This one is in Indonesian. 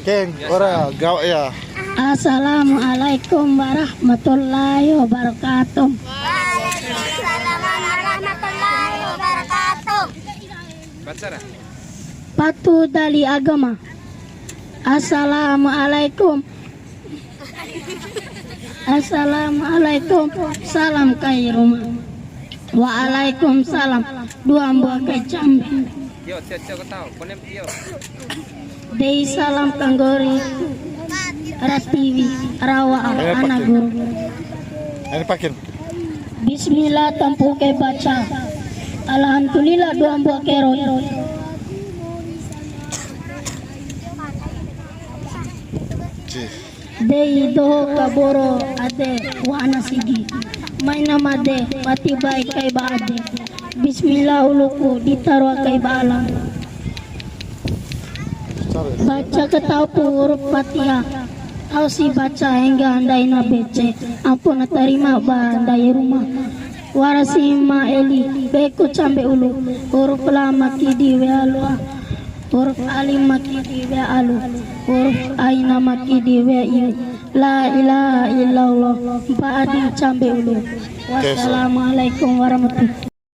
Keng, ora gawa ya. Assalamualaikum warahmatullahi wabarakatuh. Waalaikumsalam warahmatullahi wabarakatuh. Patu dari agama. Assalamualaikum. Assalamualaikum. Salam kai rumah. Waalaikumsalam. Dua buah kai cambi. Dei salam kanggori. Ratiwi rawa anak guru. Ini pakin. Bismillah tampu kai baca. Alhamdulillah dua buah kero. Dei doho kaboro ade wana sigi. May nama de pati baik kai baade. Bismillah uluku ditaruh kai balang. Baca ketahu huruf Fatihah. Au si baca hingga andai na bece. Ampun terima bandai rumah. Warasima eli beku cambe ulu. Huruf lama kidi we alu. Huruf alim makidi we alu. Huruf aina makidi we iu. La ilaha illallah. Ba'adi cambe ulu. Wassalamualaikum warahmatullahi